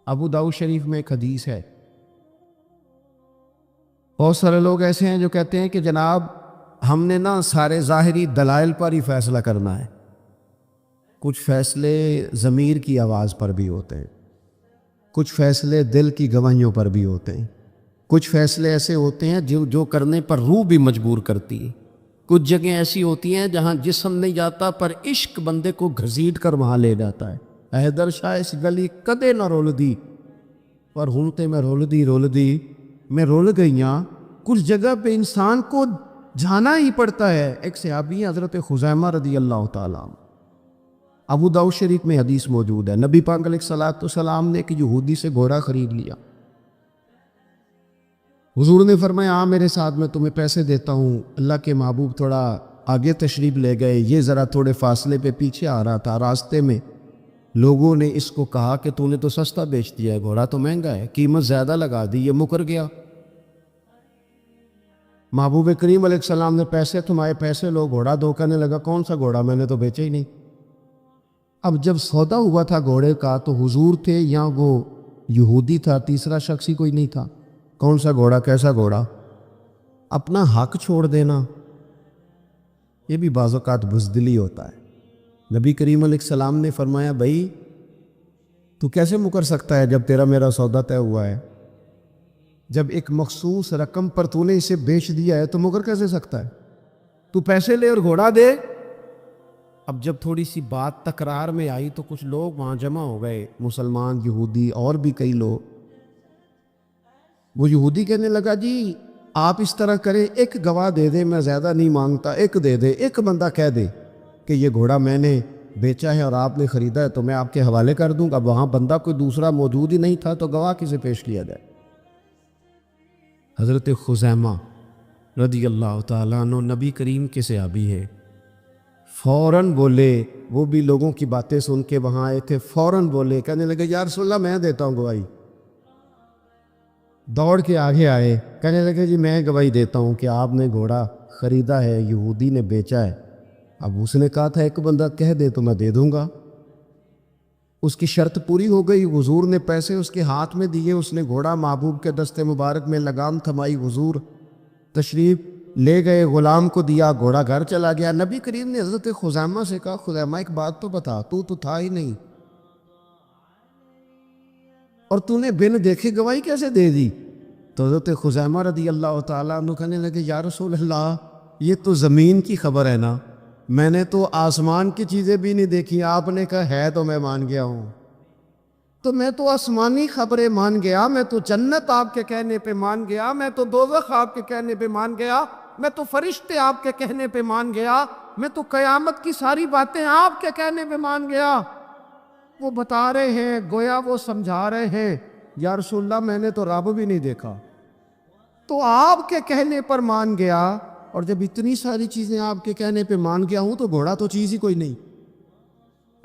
ابو داؤد شریف میں ایک حدیث ہے، بہت سارے لوگ ایسے ہیں جو کہتے ہیں کہ جناب ہم نے نا سارے ظاہری دلائل پر ہی فیصلہ کرنا ہے۔ کچھ فیصلے ضمیر کی آواز پر بھی ہوتے ہیں، کچھ فیصلے دل کی گواہیوں پر بھی ہوتے ہیں، کچھ فیصلے ایسے ہوتے ہیں جو کرنے پر روح بھی مجبور کرتی ہے، کچھ جگہیں ایسی ہوتی ہیں جہاں جسم نہیں جاتا پر عشق بندے کو گھسیٹ کر وہاں لے جاتا ہے۔ حیدر شاہ اس گلی کدے نہ رول دی پر ہوں تے میں رول دی میں رول گئیاں۔ کچھ جگہ پہ انسان کو جانا ہی پڑتا ہے۔ ایک صحابی حضرت خزیمہ رضی اللہ تعالیٰ عنہ، ابو داؤد شریف میں حدیث موجود ہے، نبی پاک علیہ الصلوۃ والسلام نے ایک یہودی سے گھوڑا خرید لیا۔ حضور نے فرمایا ہاں میرے ساتھ میں تمہیں پیسے دیتا ہوں۔ اللہ کے محبوب تھوڑا آگے تشریف لے گئے، یہ ذرا تھوڑے فاصلے پہ پیچھے آ رہا تھا۔ راستے میں لوگوں نے اس کو کہا کہ تو نے تو سستا بیچ دیا ہے، گھوڑا تو مہنگا ہے، قیمت زیادہ لگا دی، یہ مکر گیا۔ محبوب کریم علیہ السلام نے پیسے تمہارے پیسے لو، گھوڑا دو، کہنے لگا کون سا گھوڑا، میں نے تو بیچا ہی نہیں۔ اب جب سودا ہوا تھا گھوڑے کا تو حضور تھے یا وہ یہودی تھا، تیسرا شخص ہی کوئی نہیں تھا۔ کون سا گھوڑا، کیسا گھوڑا؟ اپنا حق چھوڑ دینا یہ بھی بعض اوقات بزدلی ہوتا ہے۔ نبی کریم علیہ السلام نے فرمایا بھائی تو کیسے مکر سکتا ہے جب تیرا میرا سودا طے ہوا ہے؟ جب ایک مخصوص رقم پر تو نے اسے بیچ دیا ہے تو مکر کیسے سکتا ہے؟ تو پیسے لے اور گھوڑا دے۔ اب جب تھوڑی سی بات تکرار میں آئی تو کچھ لوگ وہاں جمع ہو گئے، مسلمان، یہودی اور بھی کئی لوگ۔ وہ یہودی کہنے لگا جی آپ اس طرح کریں، ایک گواہ دے دیں، میں زیادہ نہیں مانگتا، ایک دے دے، ایک بندہ کہہ دے کہ یہ گھوڑا میں نے بیچا ہے اور آپ نے خریدا ہے تو میں آپ کے حوالے کر دوں گا۔ وہاں بندہ کوئی دوسرا موجود ہی نہیں تھا تو گواہ کسے پیش کیا جائے؟ حضرت خزیمہ رضی اللہ تعالیٰ عنہ نبی کریم کے صحابی ہے، فوراً بولے، وہ بھی لوگوں کی باتیں سن کے وہاں آئے تھے، فوراً بولے، کہنے لگے یا رسول اللہ میں دیتا ہوں گواہی۔ دوڑ کے آگے آئے، کہنے لگے جی میں گواہی دیتا ہوں کہ آپ نے گھوڑا خریدا ہے، یہودی نے بیچا ہے۔ اب اس نے کہا تھا ایک بندہ کہہ دے تو میں دے دوں گا۔ اس کی شرط پوری ہو گئی، حضور نے پیسے اس کے ہاتھ میں دیے، اس نے گھوڑا محبوب کے دستے مبارک میں لگام تھمائی، حضور تشریف لے گئے، غلام کو دیا، گھوڑا گھر چلا گیا۔ نبی کریم نے حضرت خزیمہ سے کہا خزیمہ ایک بات تو بتا، تو تھا ہی نہیں اور تو نے بن دیکھے گواہی کیسے دے دی؟ تو حضرت خزیمہ رضی اللہ تعالیٰ عنہ کہنے لگے یا رسول اللہ یہ تو زمین کی خبر ہے نا، میں نے تو آسمان کی چیزیں بھی نہیں دیکھی، آپ نے کہا ہے تو میں مان گیا ہوں، تو میں تو آسمانی خبریں مان گیا، میں تو جنت آپ کے کہنے پہ مان گیا، میں تو دوزخ آپ کے کہنے پہ مان گیا، میں تو فرشتے آپ کے کہنے پہ مان گیا، میں تو قیامت کی ساری باتیں آپ کے کہنے پہ مان گیا۔ وہ بتا رہے ہیں، گویا وہ سمجھا رہے ہیں یا رسول اللہ میں نے تو رب بھی نہیں دیکھا، تو آپ کے کہنے پر مان گیا، اور جب اتنی ساری چیزیں آپ کے کہنے پہ مان گیا ہوں تو گھوڑا تو چیز ہی کوئی نہیں۔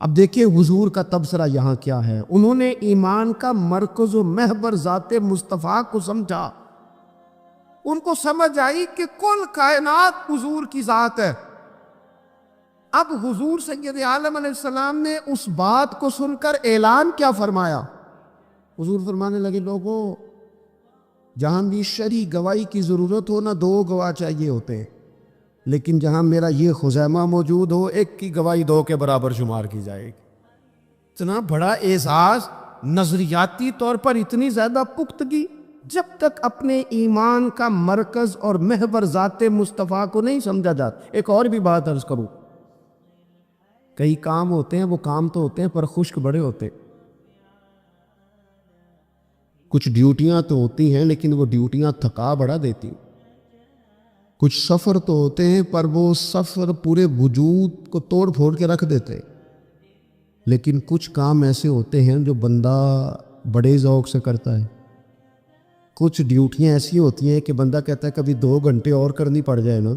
اب دیکھیں حضور کا تبصرہ یہاں کیا ہے، انہوں نے ایمان کا مرکز و محور ذات مصطفیٰ کو سمجھا، ان کو سمجھ آئی کہ کل کائنات حضور کی ذات ہے۔ اب حضور سید عالم علیہ السلام نے اس بات کو سن کر اعلان کیا فرمایا؟ حضور فرمانے لگے لوگوں جہاں بھی شرعی گواہی کی ضرورت ہو نہ دو گواہ چاہیے ہوتے ہیں، لیکن جہاں میرا یہ خزیمہ موجود ہو ایک کی گواہی دو کے برابر شمار کی جائے گی۔ اتنا بڑا اعزاز، نظریاتی طور پر اتنی زیادہ پختگی، جب تک اپنے ایمان کا مرکز اور محور ذات مصطفیٰ کو نہیں سمجھا جاتا۔ ایک اور بھی بات عرض کروں، کئی کام ہوتے ہیں وہ کام تو ہوتے ہیں پر خشک بڑے ہوتے، کچھ ڈیوٹیاں تو ہوتی ہیں لیکن وہ ڈیوٹیاں تھکا بڑا دیتی، کچھ سفر تو ہوتے ہیں پر وہ سفر پورے وجود کو توڑ پھوڑ کے رکھ دیتے، لیکن کچھ کام ایسے ہوتے ہیں جو بندہ بڑے ذوق سے کرتا ہے، کچھ ڈیوٹیاں ایسی ہوتی ہیں کہ بندہ کہتا ہے کبھی 2 گھنٹے اور کرنی پڑ جائے نا،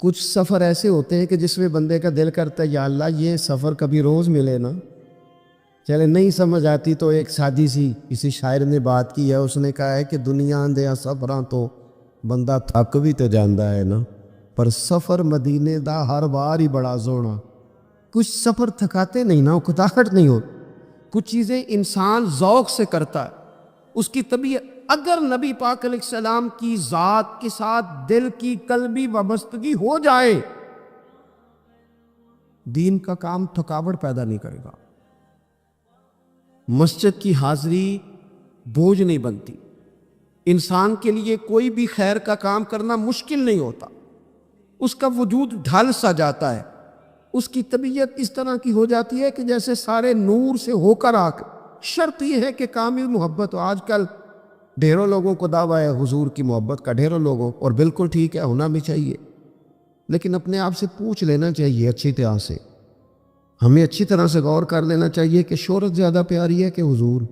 کچھ سفر ایسے ہوتے ہیں کہ جس میں بندے کا دل کرتا ہے یا اللہ یہ سفر کبھی روز ملے نا، چلے نہیں سمجھ آتی تو ایک سادی سی کسی شاعر نے بات کی ہے، اس نے کہا ہے کہ دنیا دیا سفراں تو بندہ تھک بھی تو جاندا ہے نا، پر سفر مدینے دا ہر بار ہی بڑا سونا۔ کچھ سفر تھکاتے نہیں نا، اکتاہٹ نہیں ہو، کچھ چیزیں انسان ذوق سے کرتا ہے، اس کی طبیعت، اگر نبی پاک علیہ السلام کی ذات کے ساتھ دل کی قلبی وابستگی ہو جائے، دین کا کام تھکاوٹ پیدا نہیں کرے گا، مسجد کی حاضری بوجھ نہیں بنتی، انسان کے لیے کوئی بھی خیر کا کام کرنا مشکل نہیں ہوتا، اس کا وجود ڈھل سا جاتا ہے، اس کی طبیعت اس طرح کی ہو جاتی ہے کہ جیسے سارے نور سے ہو کر آ کر۔ شرط یہ ہے کہ کامل محبت ہو۔ آج کل ڈھیروں لوگوں کو دعویٰ ہے حضور کی محبت کا، ڈھیروں لوگوں، اور بالکل ٹھیک ہے، ہونا بھی چاہیے، لیکن اپنے آپ سے پوچھ لینا چاہیے اچھی طرح سے، ہمیں اچھی طرح سے غور کر لینا چاہیے کہ شہرت زیادہ پیاری ہے کہ حضور،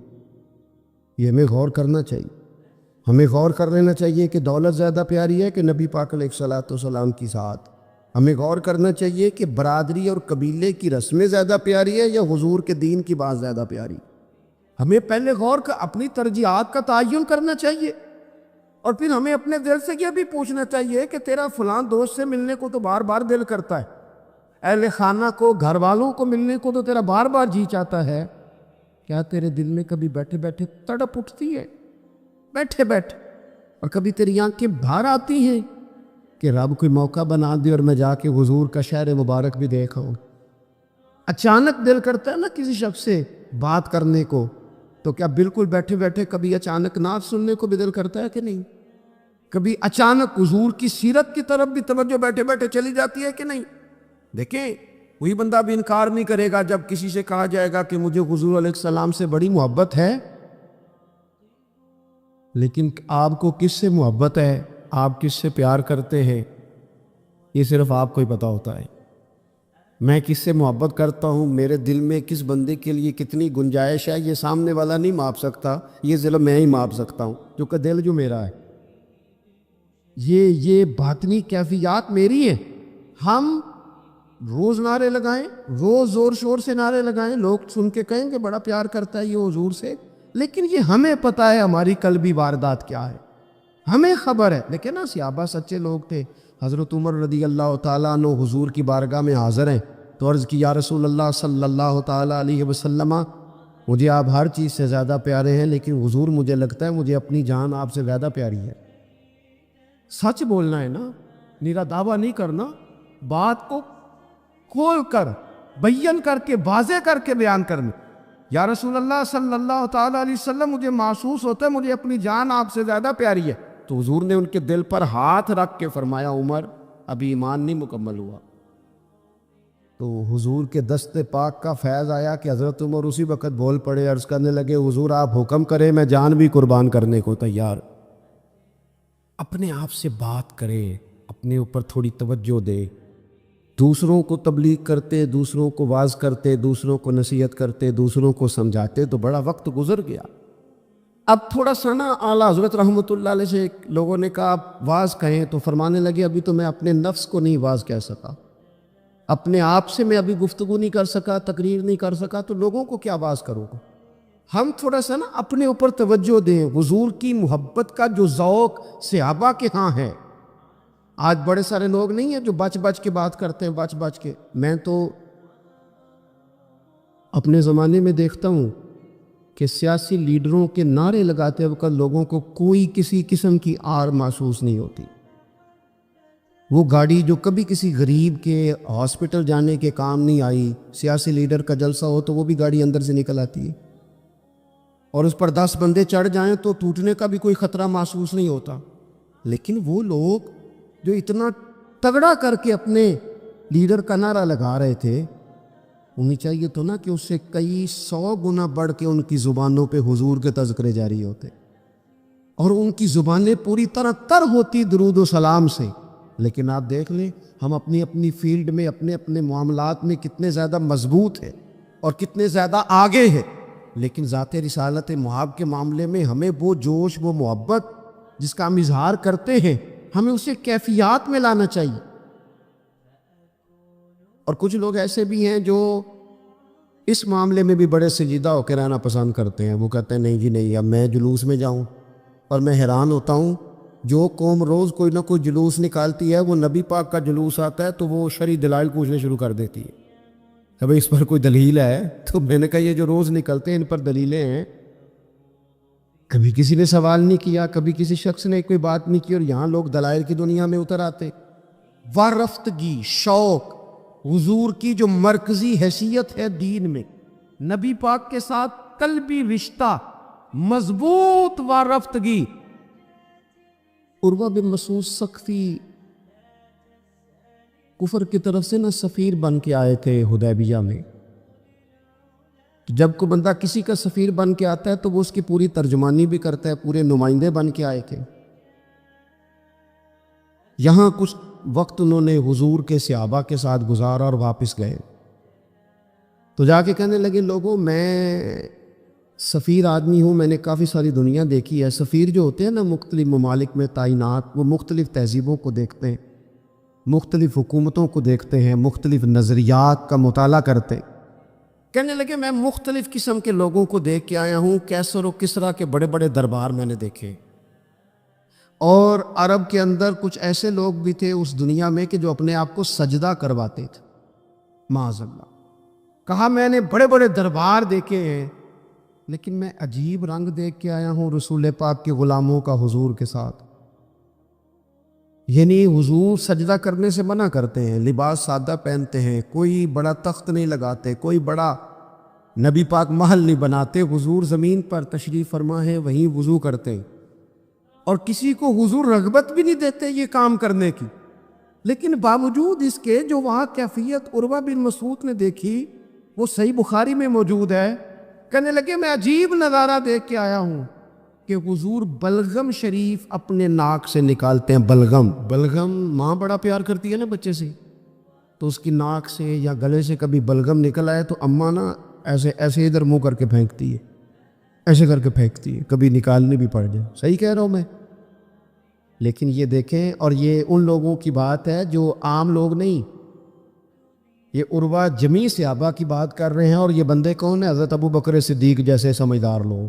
یہ ہمیں غور کرنا چاہیے۔ ہمیں غور کر لینا چاہیے کہ دولت زیادہ پیاری ہے کہ نبی پاک علیہ الصلوۃ والسلام کی ذات۔ ہمیں غور کرنا چاہیے کہ برادری اور قبیلے کی رسمیں زیادہ پیاری ہے یا حضور کے دین کی بات زیادہ پیاری۔ ہمیں پہلے غور کر اپنی ترجیحات کا تعین کرنا چاہیے، اور پھر ہمیں اپنے دل سے یہ بھی پوچھنا چاہیے کہ تیرا فلاں دوست سے ملنے کو تو بار بار دل کرتا ہے، اہل خانہ کو، گھر والوں کو ملنے کو تو تیرا بار بار جی چاہتا ہے، کیا تیرے دل میں کبھی بیٹھے بیٹھے تڑپ اٹھتی ہے، بیٹھے بیٹھے، اور کبھی تیری آنکھیں باہر آتی ہیں کہ رب کوئی موقع بنا دے اور میں جا کے حضور کا شہر مبارک بھی دیکھ آؤں؟ اچانک دل کرتا ہے نا کسی شخص سے بات کرنے کو، تو کیا بالکل بیٹھے بیٹھے کبھی اچانک نعت سننے کو بھی دل کرتا ہے کہ نہیں؟ کبھی اچانک حضور کی سیرت کی طرف بھی توجہ بیٹھے بیٹھے چلی جاتی ہے کہ نہیں؟ دیکھیں، وہی بندہ بھی انکار نہیں کرے گا جب کسی سے کہا جائے گا کہ مجھے حضور علیہ السلام سے بڑی محبت ہے، لیکن آپ کو کس سے محبت ہے، آپ کس سے پیار کرتے ہیں، یہ صرف آپ کو ہی پتہ ہوتا ہے۔ میں کس سے محبت کرتا ہوں، میرے دل میں کس بندے کے لیے کتنی گنجائش ہے، یہ سامنے والا نہیں ماپ سکتا، یہ ضلع میں ہی ماپ سکتا ہوں، جو کہ دل جو میرا ہے، یہ باطنی کیفیات میری ہیں۔ ہم روز نعرے لگائیں، روز زور شور سے نعرے لگائیں، لوگ سن کے کہیں کہ بڑا پیار کرتا ہے یہ حضور سے، لیکن یہ ہمیں پتہ ہے ہماری قلبی واردات کیا ہے، ہمیں خبر ہے۔ لیکن نا صحابہ سچے لوگ تھے، حضرت عمر رضی اللہ تعالیٰ عنہ حضور کی بارگاہ میں حاضر ہیں، تو عرض کی یا رسول اللہ صلی اللہ تعالیٰ علیہ وسلم، مجھے آپ ہر چیز سے زیادہ پیارے ہیں، لیکن حضور مجھے لگتا ہے مجھے اپنی جان آپ سے زیادہ پیاری ہے۔ سچ بولنا ہے نا، نیرا دعویٰ نہیں کرنا، بات کو کھول کر بیان کر کے واضح کر کے بیان کرنا۔ یا رسول اللہ صلی اللہ تعالیٰ علیہ وسلم، مجھے محسوس ہوتا ہے مجھے اپنی جان آپ سے زیادہ پیاری ہے، تو حضور نے ان کے دل پر ہاتھ رکھ کے فرمایا عمر ابھی ایمان نہیں مکمل ہوا۔ تو حضور کے دست پاک کا فیض آیا کہ حضرت عمر اسی وقت بول پڑے، عرض کرنے لگے حضور آپ حکم کریں، میں جان بھی قربان کرنے کو تیار۔ اپنے آپ سے بات کرے، اپنے اوپر تھوڑی توجہ دے، دوسروں کو تبلیغ کرتے، دوسروں کو واعظ کرتے، دوسروں کو نصیحت کرتے، دوسروں کو سمجھاتے تو بڑا وقت گزر گیا۔ اب تھوڑا سا نا اعلیٰ حضرت رحمۃ اللہ علیہ سے لوگوں نے کہا آپ واعظ کہیں، تو فرمانے لگے ابھی تو میں اپنے نفس کو نہیں واعظ کہہ سکا، اپنے آپ سے میں ابھی گفتگو نہیں کر سکا، تقریر نہیں کر سکا، تو لوگوں کو کیا واعظ کروں گا۔ ہم تھوڑا سا نا اپنے اوپر توجہ دیں، حضور کی محبت کا جو ذوق صحابہ کے ہاں ہے۔ آج بڑے سارے لوگ نہیں ہیں جو بچ بچ کے بات کرتے ہیں، بچ بچ کے۔ میں تو اپنے زمانے میں دیکھتا ہوں کہ سیاسی لیڈروں کے نعرے لگاتے وقت لوگوں کو کوئی کسی قسم کی آر محسوس نہیں ہوتی۔ وہ گاڑی جو کبھی کسی غریب کے ہاسپٹل جانے کے کام نہیں آئی، سیاسی لیڈر کا جلسہ ہو تو وہ بھی گاڑی اندر سے نکل آتی ہے، اور اس پر 10 بندے چڑھ جائیں تو ٹوٹنے کا بھی کوئی خطرہ محسوس نہیں ہوتا۔ لیکن وہ لوگ جو اتنا تگڑا کر کے اپنے لیڈر کا نعرہ لگا رہے تھے، انہیں چاہیے تو نا کہ اس سے کئی 100 گنا بڑھ کے ان کی زبانوں پہ حضور کے تذکرے جاری ہوتے، اور ان کی زبانیں پوری طرح تر ہوتی درود و سلام سے۔ لیکن آپ دیکھ لیں ہم اپنی اپنی فیلڈ میں، اپنے اپنے معاملات میں کتنے زیادہ مضبوط ہیں اور کتنے زیادہ آگے ہیں، لیکن ذات رسالت محب کے معاملے میں ہمیں وہ جوش، وہ محبت جس کا ہم اظہار کرتے ہیں، ہمیں اسے کیفیات میں لانا چاہیے۔ اور کچھ لوگ ایسے بھی ہیں جو اس معاملے میں بھی بڑے سنجیدہ ہو کے رہنا پسند کرتے ہیں، وہ کہتے ہیں نہیں جی نہیں، اب میں جلوس میں جاؤں۔ اور میں حیران ہوتا ہوں، جو قوم روز کوئی نہ کوئی جلوس نکالتی ہے، وہ نبی پاک کا جلوس آتا ہے تو وہ شرعی دلائل پوچھنے شروع کر دیتی ہے۔ بھائی اس پر کوئی دلیل ہے؟ تو میں نے کہا یہ جو روز نکلتے ہیں ان پر دلیلیں ہیں. کبھی کسی نے سوال نہیں کیا، کبھی کسی شخص نے کوئی بات نہیں کی، اور یہاں لوگ دلائل کی دنیا میں اتر آتے. وارفتگی، شوق، حضور کی جو مرکزی حیثیت ہے دین میں، نبی پاک کے ساتھ قلبی رشتہ، مضبوط وارفتگی. عروہ بن مسعود ثقفی کفر کی طرف سے نہ سفیر بن کے آئے تھے حدیبیہ میں. جب کوئی بندہ کسی کا سفیر بن کے آتا ہے تو وہ اس کی پوری ترجمانی بھی کرتا ہے، پورے نمائندے بن کے آئے تھے. یہاں کچھ وقت انہوں نے حضور کے صحابہ کے ساتھ گزارا اور واپس گئے. تو جا کے کہنے لگے لوگوں میں سفیر آدمی ہوں، میں نے کافی ساری دنیا دیکھی ہے. سفیر جو ہوتے ہیں نا مختلف ممالک میں تعینات، وہ مختلف تہذیبوں کو دیکھتے ہیں، مختلف حکومتوں کو دیکھتے ہیں، مختلف نظریات کا مطالعہ کرتے ہیں. کہنے لگے میں مختلف قسم کے لوگوں کو دیکھ کے آیا ہوں، کیسر و کسریٰ کے بڑے بڑے دربار میں نے دیکھے، اور عرب کے اندر کچھ ایسے لوگ بھی تھے اس دنیا میں کہ جو اپنے آپ کو سجدہ کرواتے تھے. معاذ اللہ. کہا میں نے بڑے بڑے دربار دیکھے ہیں، لیکن میں عجیب رنگ دیکھ کے آیا ہوں رسول پاک کے غلاموں کا حضور کے ساتھ. یعنی حضور سجدہ کرنے سے منع کرتے ہیں، لباس سادہ پہنتے ہیں، کوئی بڑا تخت نہیں لگاتے، کوئی بڑا نبی پاک محل نہیں بناتے. حضور زمین پر تشریف فرما ہے، وہیں وضو کرتے ہیں، اور کسی کو حضور رغبت بھی نہیں دیتے یہ کام کرنے کی. لیکن باوجود اس کے جو وہاں کیفیت عروہ بن مسعود نے دیکھی وہ صحیح بخاری میں موجود ہے. کہنے لگے میں عجیب نظارہ دیکھ کے آیا ہوں کہ حضور بلغم شریف اپنے ناک سے نکالتے ہیں. بلغم ماں بڑا پیار کرتی ہے نا بچے سے، تو اس کی ناک سے یا گلے سے کبھی بلغم نکل آئے تو اماں نا ایسے ادھر منہ کر کے پھینکتی ہے، ایسے کر کے پھینکتی ہے، کبھی نکالنی بھی پڑ جائے. صحیح کہہ رہا ہوں میں؟ لیکن یہ دیکھیں، اور یہ ان لوگوں کی بات ہے جو عام لوگ نہیں، یہ عروہ جمیع صحابہ کی بات کر رہے ہیں. اور یہ بندے کون ہیں؟ حضرت ابو بکر صدیق جیسے سمجھدار لوگ،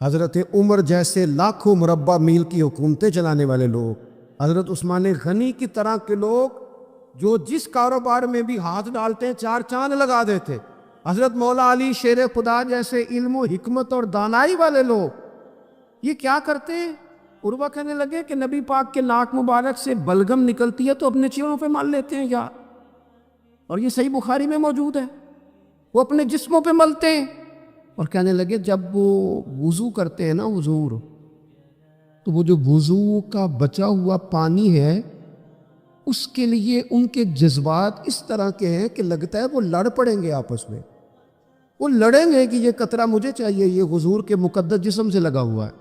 حضرت عمر جیسے لاکھوں مربع میل کی حکومتیں چلانے والے لوگ، حضرت عثمان غنی کی طرح کے لوگ جو جس کاروبار میں بھی ہاتھ ڈالتے ہیں چار چاند لگا دیتے. حضرت مولا علی شیر خدا جیسے علم و حکمت اور دانائی والے لوگ یہ کیا کرتے ہیں؟ عروہ کہنے لگے کہ نبی پاک کے ناک مبارک سے بلغم نکلتی ہے تو اپنے چہروں پہ مل لیتے ہیں یار، اور یہ صحیح بخاری میں موجود ہے، وہ اپنے جسموں پہ ملتے ہیں. اور کہنے لگے جب وہ وضو کرتے ہیں نا حضور، تو وہ جو وضو کا بچا ہوا پانی ہے اس کے لیے ان کے جذبات اس طرح کے ہیں کہ لگتا ہے وہ لڑ پڑیں گے آپس میں. وہ لڑیں گے کہ یہ قطرہ مجھے چاہیے، یہ حضور کے مقدس جسم سے لگا ہوا ہے.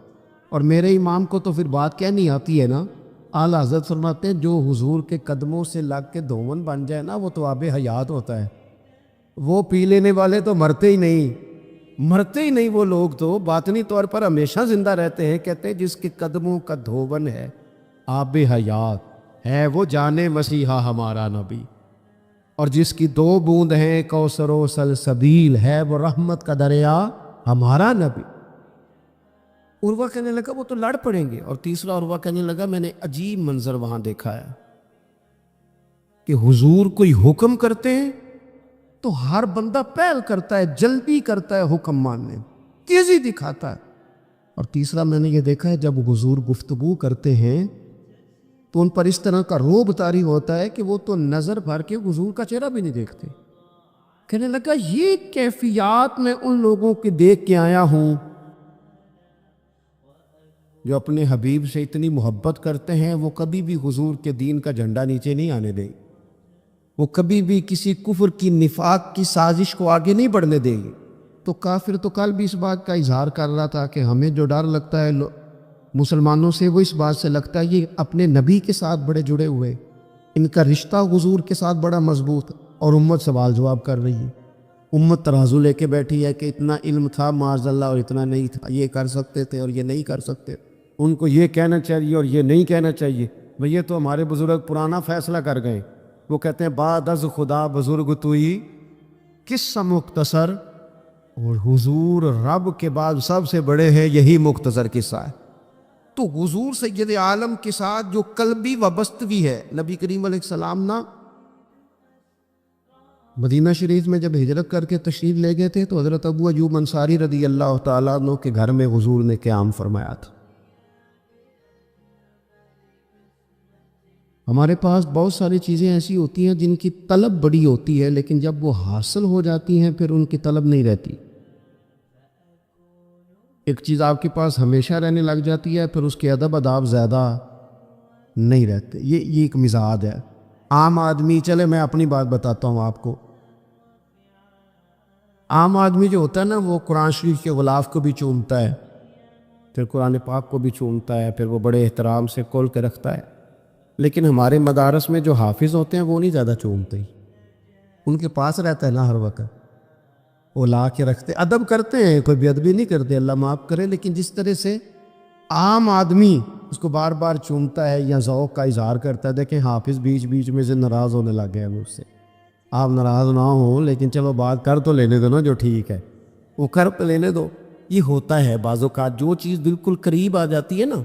اور میرے امام کو تو پھر بات کہنی آتی ہے نا. اعلیٰ حضرت فرماتے ہیں جو حضور کے قدموں سے لگ کے دھون بن جائے نا وہ تو آب حیات ہوتا ہے. وہ پی لینے والے تو مرتے ہی نہیں وہ لوگ تو باطنی طور پر ہمیشہ زندہ رہتے ہیں. کہتے ہیں جس کے قدموں کا دھون ہے آب حیات ہے وہ جانے مسیحا ہمارا نبی، اور جس کی 2 بوند ہیں کوثر و سلسبیل ہے وہ رحمت کا دریا ہمارا نبی. عروہ کہنے لگا وہ تو لڑ پڑیں گے. اور تیسرا عروہ کہنے لگا میں نے عجیب منظر وہاں دیکھا ہے کہ حضور کوئی حکم کرتے ہیں تو ہر بندہ پہل کرتا ہے، جلدی کرتا ہے حکم ماننے، تیزی دکھاتا ہے. اور تیسرا میں نے یہ دیکھا ہے جب حضور گفتگو کرتے ہیں تو ان پر اس طرح کا رعب طاری ہوتا ہے کہ وہ تو نظر بھر کے حضور کا چہرہ بھی نہیں دیکھتے. کہنے لگا یہ کیفیات میں ان لوگوں کے دیکھ کے آیا ہوں جو اپنے حبیب سے اتنی محبت کرتے ہیں. وہ کبھی بھی حضور کے دین کا جھنڈا نیچے نہیں آنے دیں، وہ کبھی بھی کسی کفر کی نفاق کی سازش کو آگے نہیں بڑھنے دیں گے. تو کافر تو کل بھی اس بات کا اظہار کر رہا تھا کہ ہمیں جو ڈر لگتا ہے مسلمانوں سے وہ اس بات سے لگتا ہے یہ اپنے نبی کے ساتھ بڑے جڑے ہوئے، ان کا رشتہ حضور کے ساتھ بڑا مضبوط. اور امت سوال جواب کر رہی ہے، امت ترازو لے کے بیٹھی ہے کہ اتنا علم تھا معاذ اللہ اور اتنا نہیں تھا، یہ کر سکتے تھے اور یہ نہیں کر سکتے، ان کو یہ کہنا چاہیے اور یہ نہیں کہنا چاہیے. بھئی یہ تو ہمارے بزرگ پرانا فیصلہ کر گئے. وہ کہتے ہیں بعد از خدا بزرگ توئی قصہ مختصر، اور حضور رب کے بعد سب سے بڑے ہیں، یہی مختصر قصہ ہے. تو حضور سید عالم کے ساتھ جو قلبی وابستگی ہے، نبی کریم علیہ السلام نا مدینہ شریف میں جب ہجرت کر کے تشریف لے گئے تھے تو حضرت ابو ایوب انصاری رضی اللہ تعالیٰ عنہ کے گھر میں حضور نے قیام فرمایا تھا۔ ہمارے پاس بہت ساری چیزیں ایسی ہوتی ہیں جن کی طلب بڑی ہوتی ہے، لیکن جب وہ حاصل ہو جاتی ہیں پھر ان کی طلب نہیں رہتی۔ ایک چیز آپ کے پاس ہمیشہ رہنے لگ جاتی ہے، پھر اس کے ادب آداب زیادہ نہیں رہتے۔ یہ ایک مزاج ہے عام آدمی۔ چلے میں اپنی بات بتاتا ہوں آپ کو۔ عام آدمی جو ہوتا ہے نا، وہ قرآن شریف کے غلاف کو بھی چومتا ہے، پھر قرآن پاک کو بھی چومتا ہے، پھر وہ بڑے احترام سے کھول کے رکھتا ہے۔ لیکن ہمارے مدارس میں جو حافظ ہوتے ہیں وہ نہیں زیادہ چومتے، ان کے پاس رہتا ہے نا ہر وقت، وہ لا کے رکھتے، ادب کرتے ہیں، کوئی بے ادبی نہیں کرتے، اللہ معاف کرے، لیکن جس طرح سے عام آدمی اس کو بار بار چومتا ہے یا ذوق کا اظہار کرتا ہے۔ دیکھیں حافظ بیچ بیچ میں سے ناراض ہونے لگ گئے مجھ سے۔ آپ ناراض نہ ہوں، لیکن چلو بات کر تو لینے دو نا، جو ٹھیک ہے وہ کر تو لینے دو۔ یہ ہوتا ہے بعض اوقات، جو چیز بالکل قریب آ جاتی ہے نا،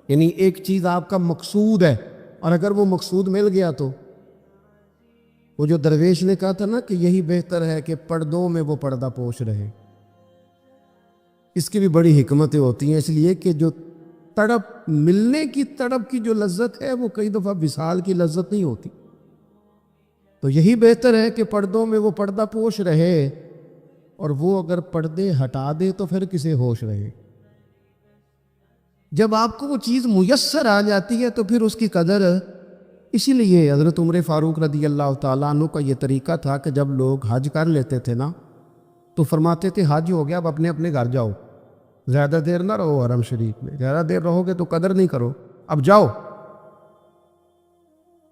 یعنی ایک چیز آپ کا مقصود ہے اور اگر وہ مقصود مل گیا تو وہ جو درویش نے کہا تھا نا کہ یہی بہتر ہے کہ پردوں میں وہ پردہ پوش رہے، اس کی بھی بڑی حکمتیں ہوتی ہیں، اس لیے کہ جو تڑپ، ملنے کی تڑپ کی جو لذت ہے وہ کئی دفعہ وصال کی لذت نہیں ہوتی، تو یہی بہتر ہے کہ پردوں میں وہ پردہ پوش رہے، اور وہ اگر پردے ہٹا دے تو پھر کسے ہوش رہے۔ جب آپ کو وہ چیز میسر آ جاتی ہے تو پھر اس کی قدر۔ اسی لیے حضرت عمر فاروق رضی اللہ تعالیٰ عنہ کا یہ طریقہ تھا کہ جب لوگ حج کر لیتے تھے نا تو فرماتے تھے حج ہو گیا، اب اپنے اپنے گھر جاؤ، زیادہ دیر نہ رہو حرم شریف میں، زیادہ دیر رہو گے تو قدر نہیں کرو، اب جاؤ۔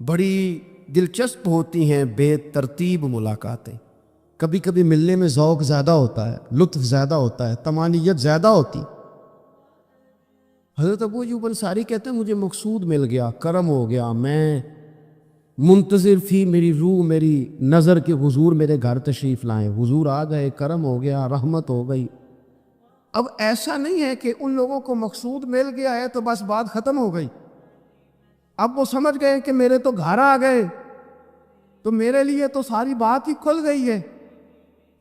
بڑی دلچسپ ہوتی ہیں بے ترتیب ملاقاتیں، کبھی کبھی ملنے میں ذوق زیادہ ہوتا ہے، لطف زیادہ ہوتا ہے، طمانینت زیادہ ہوتی۔ حضرت ابو ایوب انصاری کہتے ہیں مجھے مقصود مل گیا، کرم ہو گیا، میں منتظر تھی، میری روح، میری نظر کہ حضور میرے گھر تشریف لائیں، حضور آ گئے، کرم ہو گیا، رحمت ہو گئی۔ اب ایسا نہیں ہے کہ ان لوگوں کو مقصود مل گیا ہے تو بس بات ختم ہو گئی، اب وہ سمجھ گئے کہ میرے تو گھر آ گئے تو میرے لیے تو ساری بات ہی کھل گئی ہے۔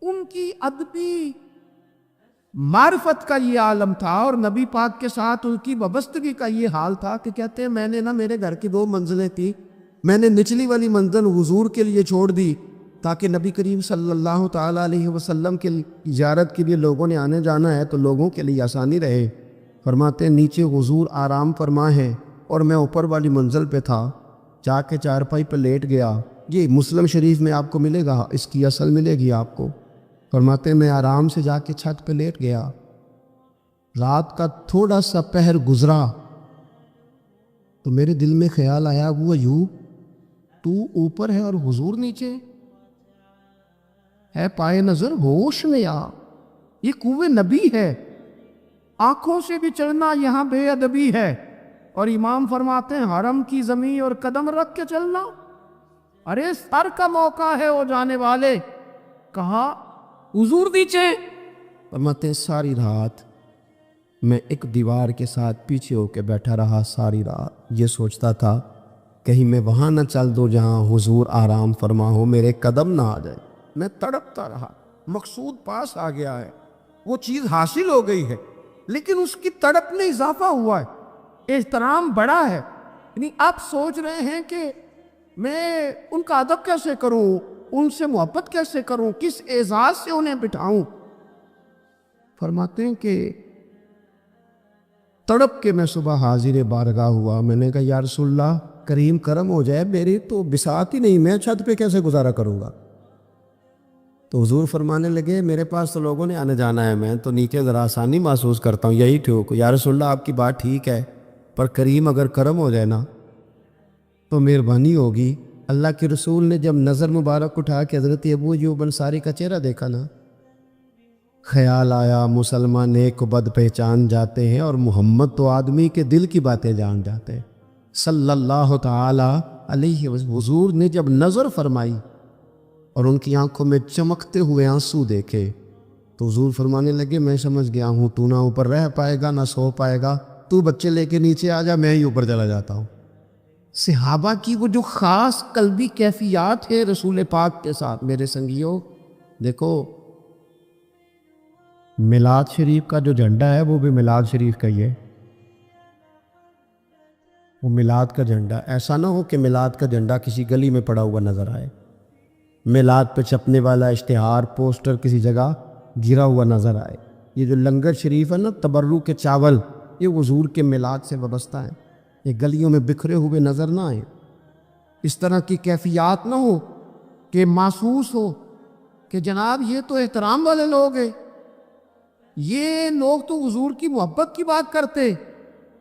ان کی ادبی معرفت کا یہ عالم تھا، اور نبی پاک کے ساتھ ان کی وابستگی کا یہ حال تھا کہ کہتے ہیں میں نے نا، میرے گھر کی 2 منزلیں تھی، میں نے نچلی والی منزل حضور کے لیے چھوڑ دی تاکہ نبی کریم صلی اللہ تعالیٰ علیہ وسلم کی زیارت کے لیے لوگوں نے آنے جانا ہے تو لوگوں کے لیے آسانی رہے۔ فرماتے ہیں نیچے حضور آرام فرما ہے اور میں اوپر والی منزل پہ تھا، جا کے چارپائی پہ لیٹ گیا۔ یہ مسلم شریف میں آپ کو ملے گا، اس کی اصل ملے گی آپ کو۔ فرماتے ہیں میں آرام سے جا کے چھت پہ لیٹ گیا، رات کا تھوڑا سا پہر گزرا تو میرے دل میں خیال آیا، وہ ایوب تو اوپر ہے اور حضور نیچے ہے، پائے نظر ہوش میں آ، یہ کوہ نبی ہے، آنکھوں سے بھی چلنا یہاں بے ادبی ہے۔ اور امام فرماتے ہیں حرم کی زمین اور قدم رکھ کے چلنا، ارے سر کا موقع ہے وہ جانے والے، کہا حضور نیچے۔ فرماتے ہیں ساری رات میں ایک دیوار کے ساتھ پیچھے ہو کے بیٹھا رہا، ساری رات یہ سوچتا تھا کہیں میں وہاں نہ چل دو جہاں حضور آرام فرما ہو، میرے قدم نہ آ جائے۔ میں تڑپتا رہا، مقصود پاس آ گیا ہے، وہ چیز حاصل ہو گئی ہے، لیکن اس کی تڑپ میں اضافہ ہوا ہے، احترام بڑا ہے۔ یعنی آپ سوچ رہے ہیں کہ میں ان کا ادب کیسے کروں، ان سے محبت کیسے کروں، کس اعزاز سے انہیں بٹھاؤں۔ فرماتے ہیں کہ تڑپ کے میں صبح حاضر بارگاہ ہوا، میں نے کہا یا رسول اللہ کریم کرم ہو جائے، میری تو بساط ہی نہیں، میں چھت پہ کیسے گزارا کروں گا۔ تو حضور فرمانے لگے میرے پاس تو لوگوں نے آنے جانا ہے، میں تو نیچے ذرا آسانی محسوس کرتا ہوں، یہی ٹھیک۔ یا رسول اللہ آپ کی بات ٹھیک ہے، پر کریم اگر کرم ہو جائے نا تو مہربانی ہوگی۔ اللہ کے رسول نے جب نظر مبارک اٹھا کے حضرت ابو ایوب انصاری کا چہرہ دیکھا نا، خیال آیا مسلمان نیک و بد پہچان جاتے ہیں اور محمد تو آدمی کے دل کی باتیں جان جاتے ہیں صلی اللہ تعالی علیہ وسلم۔ حضور نے جب نظر فرمائی اور ان کی آنکھوں میں چمکتے ہوئے آنسو دیکھے تو حضور فرمانے لگے میں سمجھ گیا ہوں تو نہ اوپر رہ پائے گا نہ سو پائے گا، تو بچے لے کے نیچے آ جا، میں ہی اوپر چلا جاتا ہوں۔ صحابہ کی وہ جو خاص قلبی کیفیات ہیں رسول پاک کے ساتھ، میرے سنگیوں دیکھو، میلاد شریف کا جو جھنڈا ہے وہ بھی میلاد شریف کا ہی ہے، وہ میلاد کا جھنڈا۔ ایسا نہ ہو کہ میلاد کا جھنڈا کسی گلی میں پڑا ہوا نظر آئے، میلاد پہ چھپنے والا اشتہار پوسٹر کسی جگہ گرا ہوا نظر آئے۔ یہ جو لنگر شریف ہے نا، تبرک کے چاول، یہ حضور کے میلاد سے وابستہ ہے، یہ گلیوں میں بکھرے ہوئے نظر نہ آئے۔ اس طرح کی کیفیات نہ ہو کہ محسوس ہو کہ جناب یہ تو احترام والے لوگ ہیں، یہ لوگ تو حضور کی محبت کی بات کرتے۔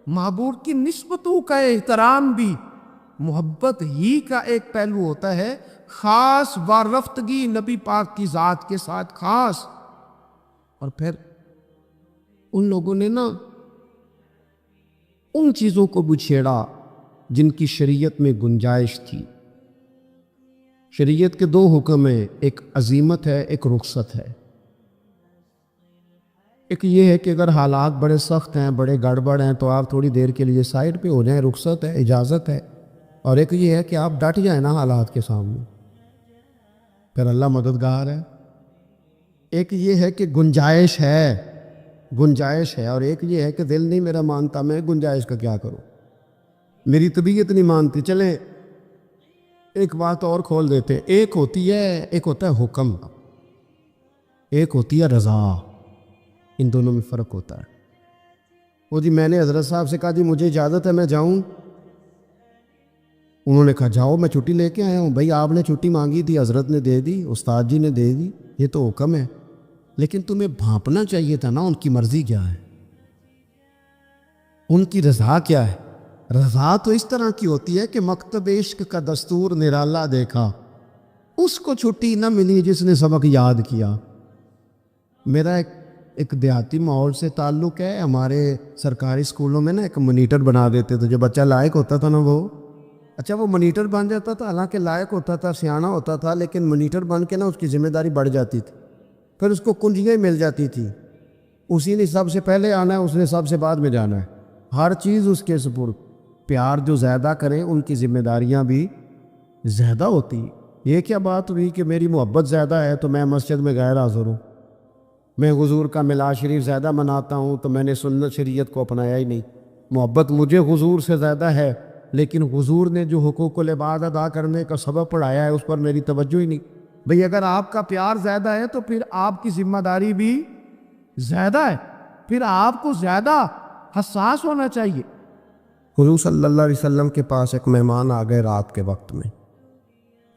محبوب کی نسبتوں کا احترام بھی محبت ہی کا ایک پہلو ہوتا ہے، خاص وارفتگی نبی پاک کی ذات کے ساتھ خاص۔ اور پھر ان لوگوں نے نا ان چیزوں کو بھی چھیڑا جن کی شریعت میں گنجائش تھی۔ شریعت کے دو حکم ہیں، ایک عزیمت ہے، ایک رخصت ہے۔ ایک یہ ہے کہ اگر حالات بڑے سخت ہیں، بڑے گڑبڑ ہیں، تو آپ تھوڑی دیر کے لیے سائڈ پہ ہو جائیں، رخصت ہے، اجازت ہے۔ اور ایک یہ ہے کہ آپ ڈٹ جائیں نا حالات کے سامنے، پھر اللہ مددگار ہے۔ ایک یہ ہے کہ گنجائش ہے، اور ایک یہ ہے کہ دل نہیں میرا مانتا، میں گنجائش کا کیا کروں، میری طبیعت نہیں مانتی۔ چلیں ایک بات اور کھول دیتے ہیں، ایک ہوتا ہے حکم، ایک ہوتی ہے رضا، ان دونوں میں فرق ہوتا ہے۔ وہ جی میں نے حضرت صاحب سے کہا جی مجھے اجازت ہے میں جاؤں، انہوں نے کہا جاؤ میں چھٹی لے کے آیا ہوں۔ بھائی آپ نے چھٹی مانگی تھی، حضرت نے دے دی، استاد جی نے دے دی، یہ تو حکم ہے، لیکن تمہیں بھانپنا چاہیے تھا نا ان کی مرضی کیا ہے، ان کی رضا کیا ہے۔ رضا تو اس طرح کی ہوتی ہے کہ مکتب عشق کا دستور نرالا دیکھا، اس کو چھٹی نہ ملی جس نے سبق یاد کیا۔ میرا ایک دیہاتی ماحول سے تعلق ہے، ہمارے سرکاری اسکولوں میں نا ایک مانیٹر بنا دیتے تھے، جو بچہ لائق ہوتا تھا نا وہ مانیٹر بن جاتا تھا، حالانکہ لائق ہوتا تھا، سیانا ہوتا تھا، لیکن مانیٹر بن کے نا اس کی ذمہ داری بڑھ جاتی تھی، پھر اس کو کنجیاں مل جاتی تھی، اسی نے سب سے پہلے آنا ہے، اس نے سب سے بعد میں جانا ہے، ہر چیز اس کے سپرد۔ پیار جو زیادہ کریں ان کی ذمہ داریاں بھی زیادہ ہوتی ہیں۔ یہ کیا بات ہوئی کہ میری محبت زیادہ ہے تو میں مسجد میں غیر حاضر ہوں، میں حضور کا میلاد شریف زیادہ مناتا ہوں تو میں نے سنت شریعت کو اپنایا ہی نہیں۔ محبت مجھے حضور سے زیادہ ہے، لیکن حضور نے جو حقوق العباد ادا کرنے کا سبب پڑھایا ہے اس پر میری توجہ ہی نہیں۔ بھئی اگر آپ کا پیار زیادہ ہے تو پھر آپ کی ذمہ داری بھی زیادہ ہے، پھر آپ کو زیادہ حساس ہونا چاہیے۔ حضور صلی اللہ علیہ وسلم کے پاس ایک مہمان آ گئے رات کے وقت میں،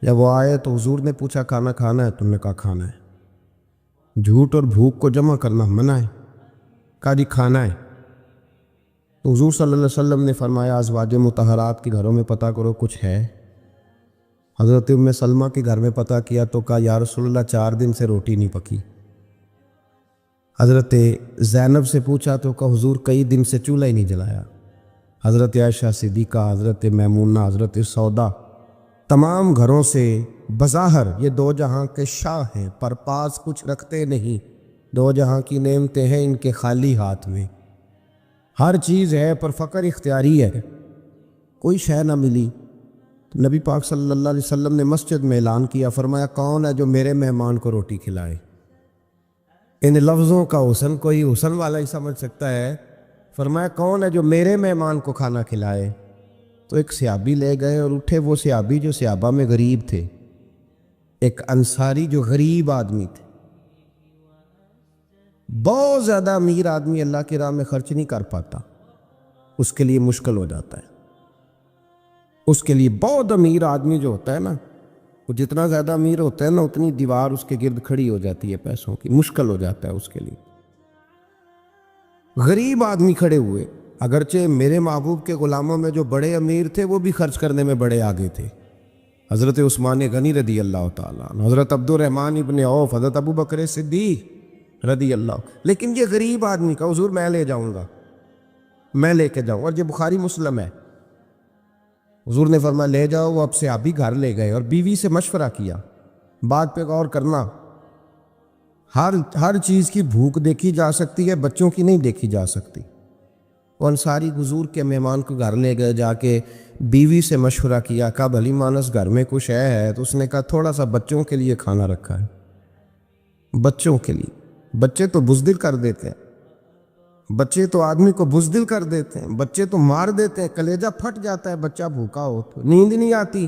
جب وہ آئے تو حضور نے پوچھا کھانا کھانا ہے؟ تم نے کہا کھانا ہے۔ جھوٹ اور بھوک کو جمع کرنا منع ہے، کہا جی کھانا ہے۔ تو حضور صلی اللہ علیہ وسلم نے فرمایا ازواج مطہرات کے گھروں میں پتہ کرو کچھ ہے۔ حضرت ام سلمہ کے گھر میں پتہ کیا تو کہا یا رسول اللہ 4 دن سے روٹی نہیں پکی۔ حضرت زینب سے پوچھا تو کہا حضور کئی دن سے چولہا ہی نہیں جلایا۔ حضرت عائشہ صدیقہ، حضرت میمونہ، حضرت سودا، تمام گھروں سے بظاہر یہ دو جہاں کے شاہ ہیں، پر پاس کچھ رکھتے نہیں، دو جہاں کی نعمتیں ہیں ان کے خالی ہاتھ میں، ہر چیز ہے پر فقر اختیاری ہے، کوئی شے نہ ملی۔ تو نبی پاک صلی اللہ علیہ وسلم نے مسجد میں اعلان کیا، فرمایا کون ہے جو میرے مہمان کو روٹی کھلائے؟ ان لفظوں کا حسن کوئی حسن والا ہی سمجھ سکتا ہے۔ فرمایا کون ہے جو میرے مہمان کو کھانا کھلائے؟ تو ایک صحابی لے گئے اور اٹھے، وہ صحابی جو صحابہ میں غریب تھے، ایک انصاری جو غریب آدمی تھے، بہت زیادہ امیر آدمی اللہ کی راہ میں خرچ نہیں کر پاتا، اس کے لیے مشکل ہو جاتا ہے۔ اس کے لیے بہت امیر آدمی جو ہوتا ہے نا، وہ جتنا زیادہ امیر ہوتا ہے نا اتنی دیوار اس کے گرد کھڑی ہو جاتی ہے پیسوں کی، مشکل ہو جاتا ہے اس کے لیے۔ غریب آدمی کھڑے ہوئے، اگرچہ میرے محبوب کے غلاموں میں جو بڑے امیر تھے وہ بھی خرچ کرنے میں بڑے آگے تھے، حضرت عثمان غنی رضی اللہ تعالیٰ عنہ، حضرت عبد الرحمن ابن عوف، حضرت ابو بکر صدیق رضی اللہ۔ لیکن یہ غریب آدمی کا حضور میں لے جاؤں گا، میں لے کے جاؤں، اور یہ بخاری مسلم ہے۔ حضور نے فرمایا لے جاؤ، وہ اب سے آپ ہی گھر لے گئے اور بیوی سے مشورہ کیا، بات پہ غور کرنا، ہر چیز کی بھوک دیکھی جا سکتی ہے، بچوں کی نہیں دیکھی جا سکتی۔ وہ انصاری حضور کے مہمان کو گھر لے گئے، جا کے بیوی سے مشورہ کیا، کہا بھلی مانس گھر میں کچھ ہے؟ تو اس نے کہا تھوڑا سا بچوں کے لیے کھانا رکھا ہے، بچوں کے لیے۔ بچے تو بزدل کر دیتے ہیں، بچے تو آدمی کو بزدل کر دیتے ہیں، بچے تو مار دیتے ہیں، کلیجہ پھٹ جاتا ہے بچہ بھوکا ہو تو، نیند نہیں آتی۔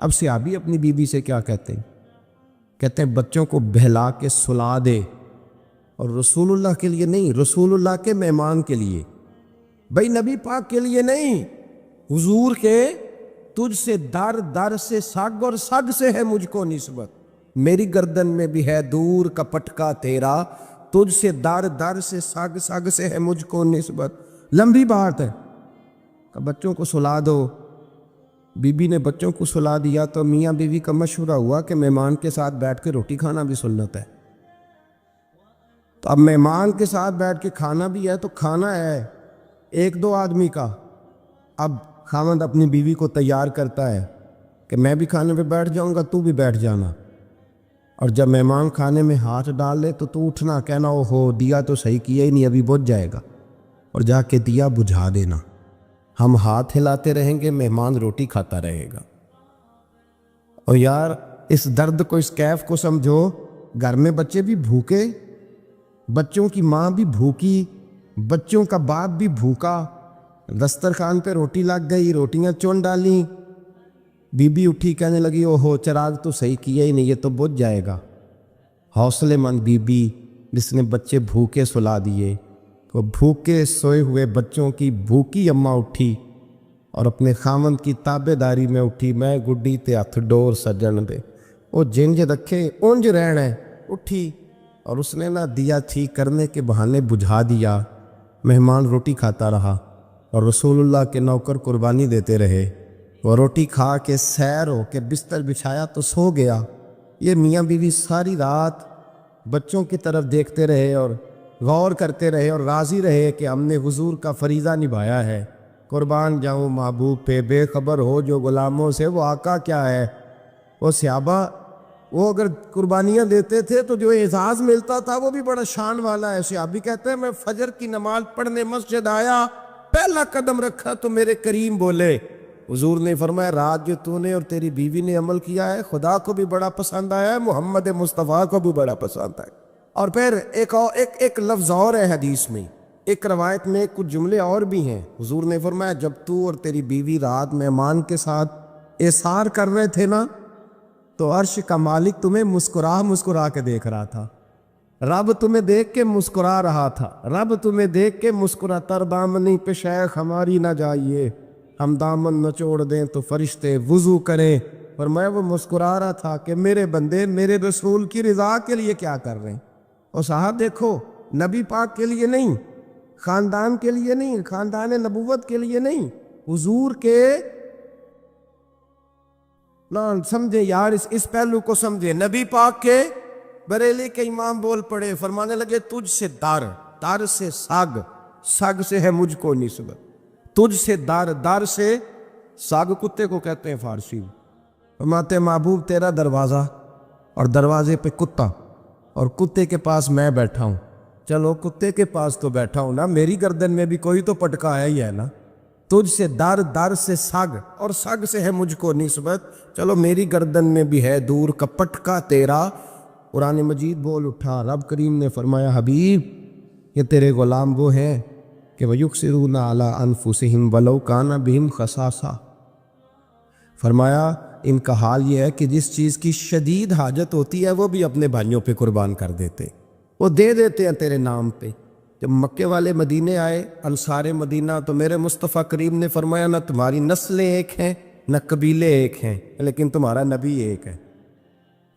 اب صحابی اپنی بیوی سے کیا کہتے ہیں؟ کہتے ہیں بچوں کو بہلا کے سلا دے، اور رسول اللہ کے لیے نہیں، رسول اللہ کے مہمان کے لیے، بھئی نبی پاک کے لیے نہیں، حضور کے، تجھ سے در در سے سگ اور سگ سے ہے مجھ کو نسبت، میری گردن میں بھی ہے دور کا پٹکا تیرا، تجھ سے در در سے سگ سگ سے ہے مجھ کو نسبت۔ لمبی بات ہے کہ بچوں کو سلا دو۔ بی بی نے بچوں کو سلا دیا تو میاں بیوی کا مشورہ ہوا کہ مہمان کے ساتھ بیٹھ کے روٹی کھانا بھی سنت ہے۔ تو اب مہمان کے ساتھ بیٹھ کے کھانا بھی ہے تو کھانا ہے ایک دو آدمی کا۔ اب خاوند اپنی بیوی کو تیار کرتا ہے کہ میں بھی کھانے پہ بیٹھ جاؤں گا، تو بھی بیٹھ جانا، اور جب مہمان کھانے میں ہاتھ ڈال لے تو اٹھنا، کہنا او ہو دیا تو صحیح کیا ہی نہیں، ابھی بجھ جائے گا، اور جا کے دیا بجھا دینا۔ ہم ہاتھ ہلاتے رہیں گے، مہمان روٹی کھاتا رہے گا۔ اور یار اس درد کو، اس کیف کو سمجھو، گھر میں بچے بھی بھوکے، بچوں کی ماں بھی بھوکی، بچوں کا باپ بھی بھوکا، دسترخوان پہ روٹی لگ گئی، روٹیاں چون ڈالیں، بی بی اٹھی کہنے لگی او ہو چراغ تو صحیح کیا ہی نہیں، یہ تو بجھ جائے گا۔ حوصلے مند بی بی جس نے بچے بھوکے سلا دیے، وہ بھوکے سوئے ہوئے بچوں کی بھوکی اماں اٹھی اور اپنے خاوند کی تابع داری میں اٹھی، میں گڈی تے ہتھ ڈور سجن دے، وہ جنج رکھے اونج رہنا ہے، اٹھی اور اس نے دیا ٹھیک کرنے کے بہانے بجھا دیا۔ مہمان روٹی کھاتا رہا اور رسول اللہ کے نوکر قربانی دیتے رہے۔ وہ روٹی کھا کے سیر ہو کے بستر بچھایا تو سو گیا۔ یہ میاں بیوی ساری رات بچوں کی طرف دیکھتے رہے اور غور کرتے رہے اور راضی رہے کہ ہم نے حضور کا فریضہ نبھایا ہے۔ قربان جاؤں محبوب پہ، بے خبر ہو جو غلاموں سے، وہ آقا کیا ہے۔ وہ صحابہ وہ اگر قربانیاں دیتے تھے تو جو اعزاز ملتا تھا وہ بھی بڑا شان والا ہے۔ صحابی کہتے ہیں میں فجر کی نماز پڑھنے مسجد آیا، پہلا قدم رکھا تو میرے کریم بولے، حضور نے فرمایا رات جو تو نے اور تیری بیوی نے عمل کیا ہے خدا کو بھی بڑا پسند آیا ہے، محمد مصطفیٰ کو بھی بڑا پسند آیا۔ اور پھر ایک لفظ اور ہے حدیث میں، ایک روایت میں کچھ جملے اور بھی ہیں۔ حضور نے فرمایا جب تو اور تیری بیوی رات مہمان کے ساتھ ایثار کر رہے تھے نا، تو عرش کا مالک تمہیں مسکرا کے دیکھ رہا تھا، رب تمہیں دیکھ کے مسکرا رہا تھا، رب تمہیں دیکھ کے مسکرا، تر دامنی پہ شیخ ہماری نہ جائیے، ہم دامن نہ چھوڑ دیں تو فرشتے وضو کریں۔ اور میں وہ مسکرا رہا تھا کہ میرے بندے میرے رسول کی رضا کے لیے کیا کر رہے ہیں۔ اور صاحب دیکھو، نبی پاک کے لیے نہیں، خاندان کے لیے نہیں، خاندان نبوت کے لیے نہیں، حضور کے، نہ سمجھے یار، اس پہلو کو سمجھے۔ نبی پاک کے بریلی کے امام بول پڑے، فرمانے لگے تجھ سے در سے سگ سے ہے مجھ کو نسبت، تجھ سے در سے سگ کتے کو کہتے ہیں فارسی میں۔ فرماتے محبوب تیرا دروازہ اور دروازے پہ کتا، اور کتے کے پاس میں بیٹھا ہوں، چلو کتے کے پاس تو بیٹھا ہوں نا، میری گردن میں بھی کوئی تو پٹکا ہے ہی ہے نا، تجھ سے در سے سگ اور سگ سے ہے مجھ کو نسبت، چلو میری گردن میں بھی ہے دور کا پٹکا تیرا۔ قرآن مجید بول اٹھا، رب کریم نے فرمایا حبیب یہ تیرے غلام وہ ہیں کہ وَيُكْسِرُونَ عَلَىٰ أَنفُسِهِمْ وَلَوْ كَانَ بِهِمْ خَصَاصَةٌ، فرمایا ان کا حال یہ ہے کہ جس چیز کی شدید حاجت ہوتی ہے وہ بھی اپنے بھائیوں پہ قربان کر دیتے، وہ دے دیتے ہیں تیرے نام پہ۔ جب مکے والے مدینے آئے، انصار مدینہ، تو میرے مصطفیٰ کریم نے فرمایا نہ تمہاری نسلیں ایک ہیں نہ قبیلے ایک ہیں، لیکن تمہارا نبی ایک ہے،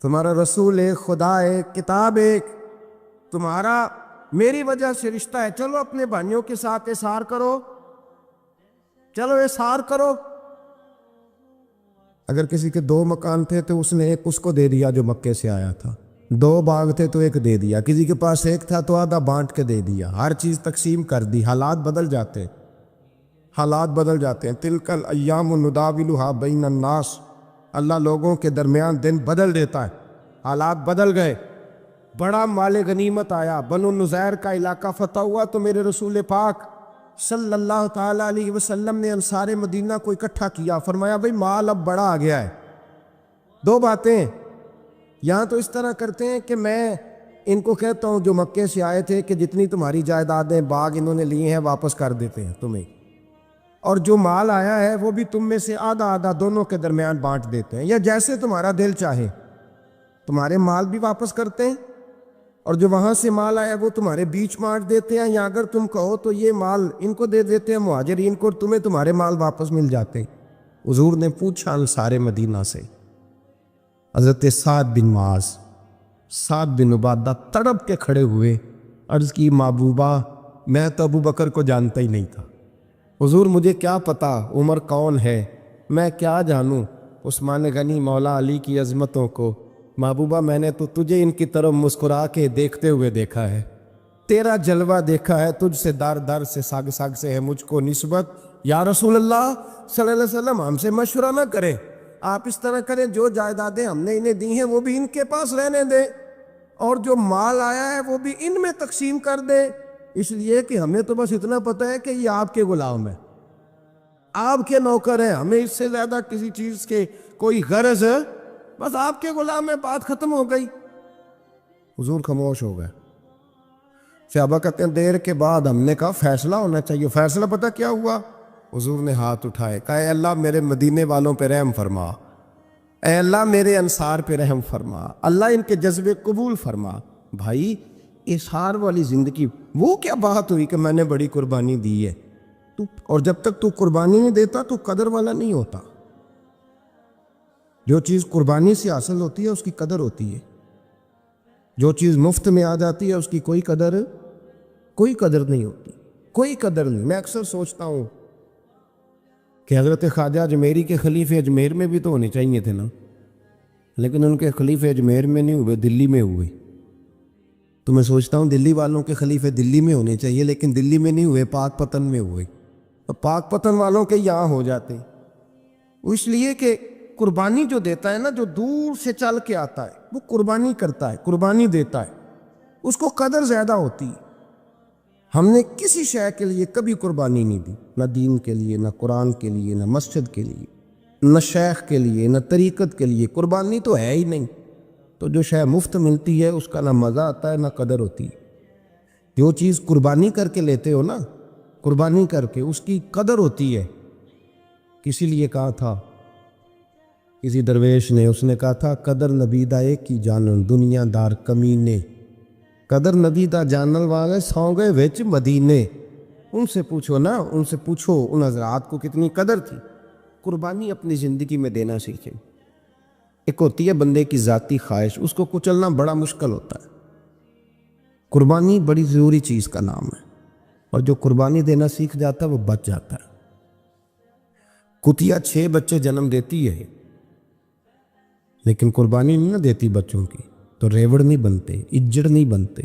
تمہارا رسول ایک، خدا ایک، کتاب ایک، تمہارا میری وجہ سے رشتہ ہے، چلو اپنے بھائیوں کے ساتھ اثار کرو، چلو اثار کرو۔ اگر کسی کے 2 مکان تھے تو اس نے ایک اس کو دے دیا جو مکے سے آیا تھا، 2 باغ تھے تو 1 دے دیا، کسی کے پاس 1 تھا تو آدھا بانٹ کے دے دیا، ہر چیز تقسیم کر دی۔ حالات بدل جاتے ہیں، تلک الایام نداولها بین الناس، اللہ لوگوں کے درمیان دن بدل دیتا ہے، حالات بدل گئے، بڑا مال غنیمت آیا، بنو نذیر کا علاقہ فتح ہوا تو میرے رسول پاک صلی اللہ تعالیٰ علیہ وسلم نے انصار مدینہ کو اکٹھا کیا، فرمایا بھئی مال اب بڑا آ گیا ہے۔ دو باتیں ہیں، یہاں تو اس طرح کرتے ہیں کہ میں ان کو کہتا ہوں جو مکے سے آئے تھے کہ جتنی تمہاری جائیدادیں باغ انہوں نے لیے ہیں واپس کر دیتے ہیں تمہیں، اور جو مال آیا ہے وہ بھی تم میں سے آدھا آدھا دونوں کے درمیان بانٹ دیتے ہیں، یا جیسے تمہارا دل چاہے تمہارے مال بھی واپس کرتے ہیں، اور جو وہاں سے مال آیا وہ تمہارے بیچ بانٹ دیتے ہیں، یا اگر تم کہو تو یہ مال ان کو دے دیتے ہیں مہاجرین کو، تمہیں تمہارے مال واپس مل جاتے ہیں۔ حضور نے پوچھا انصار مدینہ سے، حضرت سعد بن معاذ، سعد بن عبادہ تڑپ کے کھڑے ہوئے، عرض کی محبوبہ میں تو ابو بکر کو جانتا ہی نہیں تھا، حضور مجھے کیا پتا عمر کون ہے، میں کیا جانوں عثمان غنی مولا علی کی عظمتوں کو، محبوبہ میں نے تو تجھے ان کی طرف مسکرا کے دیکھتے ہوئے دیکھا ہے، تیرا جلوہ دیکھا ہے، تجھ سے در در سے ساگ ساگ سے ہے مجھ کو نسبت، یا رسول اللہ صلی اللہ علیہ وسلم ہم سے مشورہ نہ کریں، آپ اس طرح کریں جو جائیدادیں ہم نے انہیں دی ہیں وہ بھی ان کے پاس رہنے دیں، اور جو مال آیا ہے وہ بھی ان میں تقسیم کر دیں، اس لیے کہ ہمیں تو بس اتنا پتہ ہے کہ یہ آپ کے غلام ہے، آپ کے نوکر ہیں، ہمیں اس سے زیادہ کسی چیز کے کوئی غرض ہے، بس آپ کے غلام ہے، بات ختم ہو گئی۔ حضور خاموش ہو گئے۔ صحابہ کہتے ہیں دیر کے بعد ہم نے کہا فیصلہ ہونا چاہیے، فیصلہ پتہ کیا ہوا؟ حضور نے ہاتھ اٹھائے، کہا اے اللہ میرے مدینے والوں پہ رحم فرما، اے اللہ میرے انصار پہ رحم فرما، اللہ ان کے جذبے قبول فرما۔ بھائی اظہار والی زندگی وہ کیا بات ہوئی کہ میں نے بڑی قربانی دی ہے، اور جب تک تو قربانی نہیں دیتا تو قدر والا نہیں ہوتا۔ جو چیز قربانی سے حاصل ہوتی ہے اس کی قدر ہوتی ہے، جو چیز مفت میں آ جاتی ہے اس کی کوئی قدر نہیں ہوتی، کوئی قدر نہیں۔ میں اکثر سوچتا ہوں کہ حضرت خواجہ اجمیری کے خلیفے اجمیر میں بھی تو ہونے چاہیے تھے نا، لیکن ان کے خلیفے اجمیر میں نہیں ہوئے، دلی میں ہوئے۔ تو میں سوچتا ہوں دلی والوں کے خلیفے دلی میں ہونے چاہیے، لیکن دلی میں نہیں ہوئے، پاک پتن میں ہوئے، اور پاک پتن والوں کے یہاں ہو جاتے، اس لیے کہ قربانی جو دیتا ہے نا، جو دور سے چل کے آتا ہے وہ قربانی کرتا ہے، قربانی دیتا ہے، اس کو قدر زیادہ ہوتی ہے۔ ہم نے کسی شے کے لیے کبھی قربانی نہیں دی، نہ دین کے لیے، نہ قرآن کے لیے، نہ مسجد کے لیے، نہ شیخ کے لیے، نہ طریقت کے لیے، قربانی تو ہے ہی نہیں۔ تو جو شے مفت ملتی ہے اس کا نہ مزہ آتا ہے نہ قدر ہوتی ہے۔ جو چیز قربانی کر کے لیتے ہو نا، قربانی کر کے، اس کی قدر ہوتی ہے۔ کسی لیے کہا تھا کسی درویش نے، اس نے کہا تھا قدر نبی دا ایک کی جانن دنیا دار کمینے، قدر نبی دا جانن والے سو گئے وچ مدینے۔ ان سے پوچھو نا، ان سے پوچھو ان حضرات کو کتنی قدر تھی۔ قربانی اپنی زندگی میں دینا سیکھیں۔ ایک ہوتی ہے بندے کی ذاتی خواہش، اس کو کچلنا بڑا مشکل ہوتا ہے۔ قربانی بڑی ضروری چیز کا نام ہے، اور جو قربانی دینا سیکھ جاتا ہے وہ بچ جاتا ہے۔ کتیا 6 بچے جنم دیتی ہے لیکن قربانی نہیں نہ دیتی بچوں کی، تو ریوڑ نہیں بنتے، اجڑ نہیں بنتے۔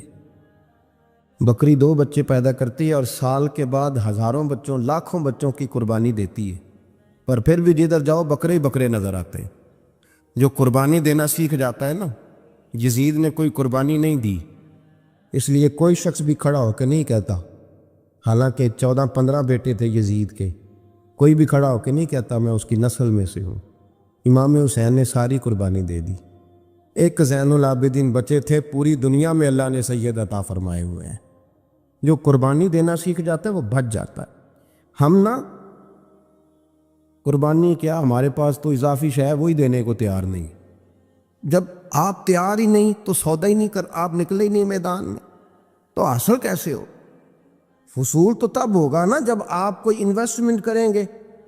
بکری 2 بچے پیدا کرتی ہے اور سال کے بعد ہزاروں بچوں، لاکھوں بچوں کی قربانی دیتی ہے، پر پھر بھی جدھر جاؤ بکرے ہی بکرے نظر آتے ہیں۔ جو قربانی دینا سیکھ جاتا ہے نا، یزید نے کوئی قربانی نہیں دی، اس لیے کوئی شخص بھی کھڑا ہو کے نہیں کہتا، حالانکہ 14-15 بیٹے تھے یزید کے، کوئی بھی کھڑا ہو کے نہیں کہتا میں اس کی نسل میں سے ہوں۔ امام حسین نے ساری قربانی دے دی۔ ایک زین العابدین بچے تھے، پوری دنیا میں اللہ نے سید عطا فرمائے ہوئے ہیں۔ جو قربانی دینا سیکھ جاتا ہے وہ بچ جاتا ہے۔ ہم نا قربانی کیا، ہمارے پاس تو اضافی شے ہے وہی دینے کو تیار نہیں۔ جب آپ تیار ہی نہیں تو سودا ہی نہیں کر، آپ نکلے ہی نہیں میدان میں، تو حاصل کیسے ہو؟ حصول تو تب ہوگا نا جب آپ کوئی انویسٹمنٹ کریں گے،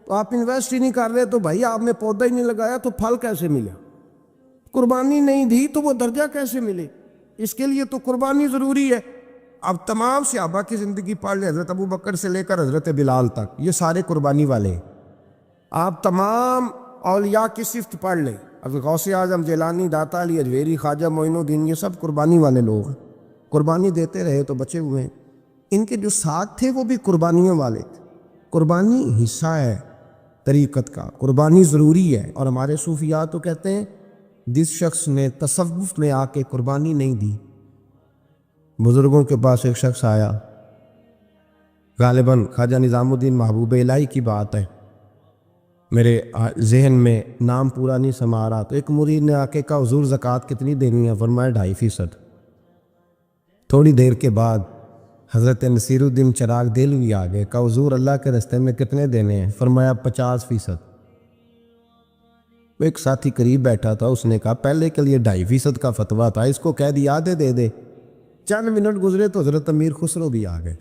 تو آپ انویسٹ ہی نہیں کر رہے تو بھائی آپ نے پودا ہی نہیں لگایا تو پھل کیسے ملے؟ قربانی نہیں دی تو وہ درجہ کیسے ملے؟ اس کے لیے تو قربانی ضروری ہے۔ اب تمام صحابہ کی زندگی پڑھ لیں، حضرت ابو بکر سے لے کر حضرت بلال تک، یہ سارے قربانی والے ہیں۔ آپ تمام اولیاء کی صفت پڑھ لیں، حضرت غوث اعظم، جیلانی، داتا علی اجویری، خواجہ معین الدین، یہ سب قربانی والے لوگ ہیں، قربانی دیتے رہے تو بچے ہوئے ہیں۔ ان کے جو ساتھ تھے وہ بھی قربانیوں والے تھے۔ قربانی حصہ ہے طریقت کا، قربانی ضروری ہے۔ اور ہمارے صوفیاء تو کہتے ہیں جس شخص نے تصوف میں آ کے قربانی نہیں دی، بزرگوں کے پاس ایک شخص آیا، غالباً خواجہ نظام الدین محبوب الہی کی بات ہے، میرے ذہن میں نام پورا نہیں سما رہا، تو ایک مرید نے آ کے کہا حضور زکوٰۃ کتنی دینی ہے؟ فرمایا 2.5%۔ تھوڑی دیر کے بعد حضرت نصیر الدین چراغ دہلوی آ گئے، کہا حضور اللہ کے راستے میں کتنے دینے ہیں؟ فرمایا 50%۔ ایک ساتھی قریب بیٹھا تھا، اس نے کہا پہلے کے لیے 2.5% کا فتویٰ تھا، اس کو کہہ دیا آدھے دے دے۔ چند منٹ گزرے تو حضرت امیر خسرو بھی آ گئے،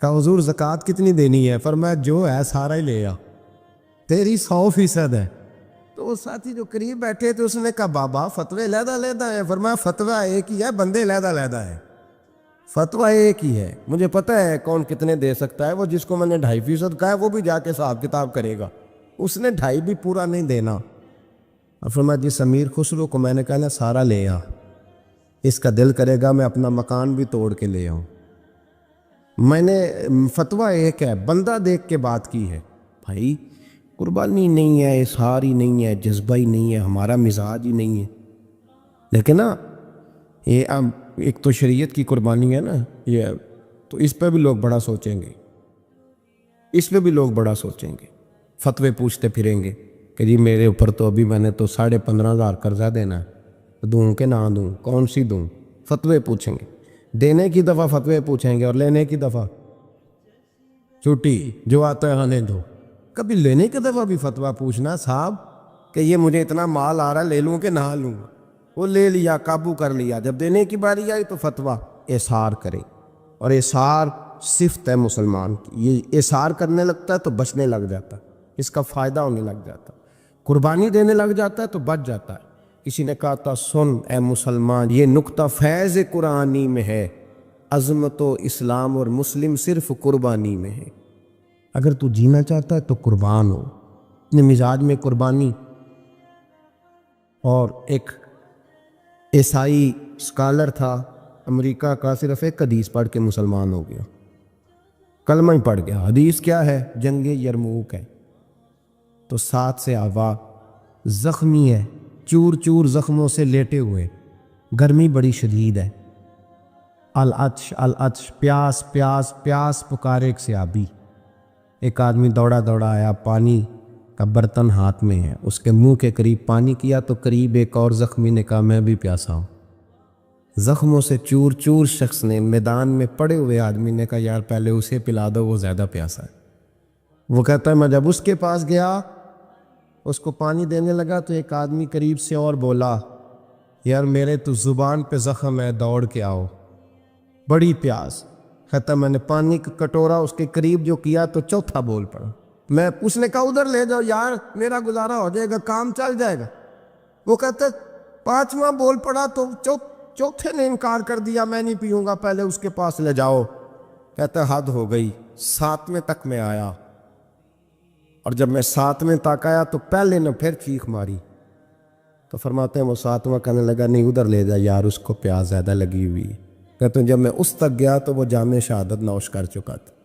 کہا حضور زکوٰۃ کتنی دینی ہے؟ فرمایا جو ہے سارا ہی لے آ، تیری 100% ہے۔ تو وہ ساتھی جو قریب بیٹھے تھے اس نے کہا بابا فتوے علیحدہ علیحدہ ہیں۔ فرمایا فتویٰ ایک ہی ہے، بندے علیحدہ علیحدہ ہیں، فتویٰ ایک ہی ہے، مجھے پتہ ہے کون کتنے دے سکتا ہے، وہ جس کو میں نے 2.5% کہا ہے وہ بھی جا کے حساب کتاب کرے گا، اس نے 2.5 بھی پورا نہیں دینا۔ اور فرمایا جس امیر خسرو کو میں نے کہا نا سارا لے آ، اس کا دل کرے گا میں اپنا مکان بھی توڑ کے لے آؤں۔ میں نے فتویٰ ایک ہے، بندہ دیکھ کے بات کی ہے۔ بھائی قربانی نہیں ہے، اظہار ہی نہیں ہے، جذبہ ہی نہیں ہے، ہمارا مزاج ہی نہیں ہے، لیکن نا یہ اب ایک تو شریعت کی قربانی ہے نا یہ، تو اس پہ بھی لوگ بڑا سوچیں گے، اس پہ بھی لوگ بڑا سوچیں گے، فتوے پوچھتے پھریں گے کہ جی میرے اوپر تو ابھی میں نے تو 15,500 قرضہ دینا ہے، دوں کہ نہ دوں، کون سی دوں؟ فتوے پوچھیں گے، دینے کی دفعہ فتوے پوچھیں گے اور لینے کی دفعہ چھٹی، جو آتا ہے آنے دو۔ کبھی لینے کی دفعہ بھی فتویٰ پوچھنا صاحب کہ یہ مجھے اتنا مال آ رہا ہے، لے لوں کہ نہ لوں؟ وہ لے لیا، قابو کر لیا، جب دینے کی باری آئی تو فتویٰ اظہار کرے، اور اظہار صفت ہے مسلمان کی، یہ اظہار کرنے لگتا ہے تو بچنے لگ جاتا ہے، اس کا فائدہ ہونے لگ جاتا ہے، قربانی دینے لگ جاتا ہے تو بچ جاتا ہے۔ کسی نے کہا تھا سن اے مسلمان، یہ نقطہ فیض قرآنی میں ہے، عظمت و اسلام اور مسلم صرف قربانی میں ہے۔ اگر تو جینا چاہتا ہے تو قربان ہو، اپنے مزاج میں قربانی۔ اور ایک عیسائی اسکالر تھا امریکہ کا، صرف ایک حدیث پڑھ کے مسلمان ہو گیا، کلمہ ہی پڑھ گیا۔ حدیث کیا ہے؟ جنگ یرموک ہے۔ تو ساتھ سے آوا زخمی ہے، چور چور زخموں سے لیٹے ہوئے، گرمی بڑی شدید ہے، العطش العطش، پیاس پیاس پیاس، پکارے ایک صحابی۔ ایک آدمی دوڑا دوڑا آیا، پانی کا برتن ہاتھ میں ہے، اس کے منہ کے قریب پانی کیا تو قریب ایک اور زخمی نے کہا میں بھی پیاسا ہوں۔ زخموں سے چور چور شخص نے، میدان میں پڑے ہوئے آدمی نے کہا یار پہلے اسے پلا دو، وہ زیادہ پیاسا ہے۔ وہ کہتا ہے میں جب اس کے پاس گیا، اس کو پانی دینے لگا تو ایک آدمی قریب سے اور بولا یار میرے تو زبان پہ زخم ہے، دوڑ کے آؤ، بڑی پیاس۔ کہتا میں نے پانی کا کٹورا اس کے قریب جو کیا تو چوتھا بول پڑا، اس نے کہا ادھر لے جاؤ یار، میرا گزارا ہو جائے گا، کام چل جائے گا۔ وہ کہتا 5واں بول پڑا تو چوتھے نے انکار کر دیا، میں نہیں پیوں گا، پہلے اس کے پاس لے جاؤ۔ کہتا حد ہو گئی، 7ویں تک میں آیا، اور جب میں 7ویں تک آیا تو پہلے نے پھر چیخ ماری۔ تو فرماتے ہیں وہ 7واں کہنے لگا نہیں ادھر لے جا یار، اس کو پیاس زیادہ لگی ہوئی۔ کہتے ہیں جب میں اس تک گیا تو وہ جام شہادت نوش کر چکا تھا۔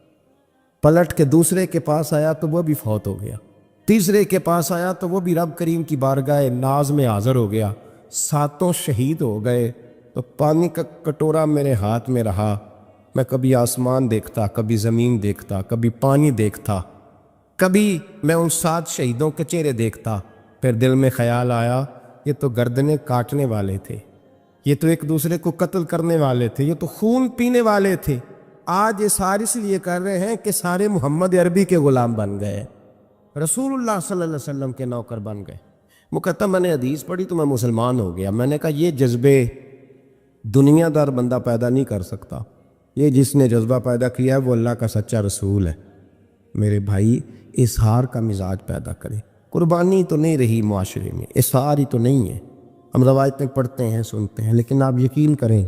پلٹ کے دوسرے کے پاس آیا تو وہ بھی فوت ہو گیا، تیسرے کے پاس آیا تو وہ بھی رب کریم کی بارگاہ ناز میں حاضر ہو گیا، 7 شہید ہو گئے۔ تو پانی کا کٹورا میرے ہاتھ میں رہا، میں کبھی آسمان دیکھتا، کبھی زمین دیکھتا، کبھی پانی دیکھتا، کبھی میں ان 7 شہیدوں کے چہرے دیکھتا۔ پھر دل میں خیال آیا یہ تو گردنیں کاٹنے والے تھے، یہ تو ایک دوسرے کو قتل کرنے والے تھے، یہ تو خون پینے والے تھے، آج یہ سارے اس لیے کر رہے ہیں کہ سارے محمد عربی کے غلام بن گئے، رسول اللہ صلی اللہ علیہ وسلم کے نوکر بن گئے۔ وہ کہتا میں نے حدیث پڑھی تو میں مسلمان ہو گیا۔ میں نے کہا یہ جذبے دنیا دار بندہ پیدا نہیں کر سکتا، یہ جس نے جذبہ پیدا کیا ہے وہ اللہ کا سچا رسول ہے۔ میرے بھائی اظہار کا مزاج پیدا کریں، قربانی تو نہیں رہی معاشرے میں، اظہار ہی تو نہیں ہے۔ ہم روایتیں پڑھتے ہیں سنتے ہیں، لیکن آپ یقین کریں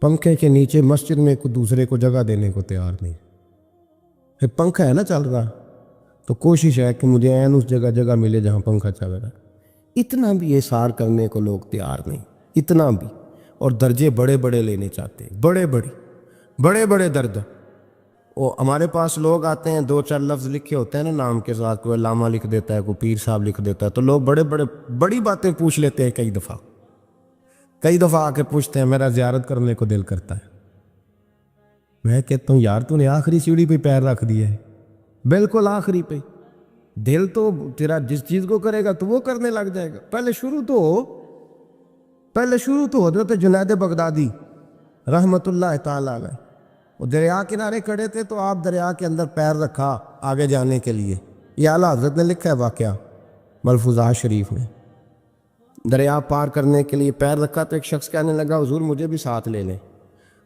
پنکھے کے نیچے مسجد میں کوئی دوسرے کو جگہ دینے کو تیار نہیں۔ پھر پنکھا ہے نا چل رہا تو کوشش ہے کہ مجھے عین اس جگہ ملے جہاں پنکھا چل رہا ہے، اتنا بھی اظہار کرنے کو لوگ تیار نہیں، اتنا بھی۔ اور درجے بڑے بڑے لینے چاہتے ہیں، بڑے بڑے درجہ۔ وہ ہمارے پاس لوگ آتے ہیں 2-4 لفظ لکھے ہوتے ہیں نا نام کے ساتھ، کوئی علامہ لکھ دیتا ہے، کوئی پیر صاحب لکھ دیتا ہے، تو لوگ بڑی باتیں پوچھ لیتے ہیں کئی دفعہ کئی دفعہ آ کے پوچھتے ہیں میرا زیارت کرنے کو دل کرتا ہے. میں کہتا ہوں یار تو نے آخری سیڑھی پہ پیر رکھ دیا ہے, بالکل آخری پہ. دل تو تیرا جس چیز کو کرے گا تو وہ کرنے لگ جائے گا. پہلے شروع تو حضرت جنید بغدادی رحمۃ اللہ تعالی علیہ, وہ دریا کنارے کھڑے تھے تو آپ دریا کے اندر پیر رکھا آگے جانے کے لیے. یہ اعلیٰ حضرت نے لکھا ہے واقعہ ملفوظات شریف میں. دریا پار کرنے کے لیے پیر رکھا تو ایک شخص کہنے لگا حضور مجھے بھی ساتھ لے لیں.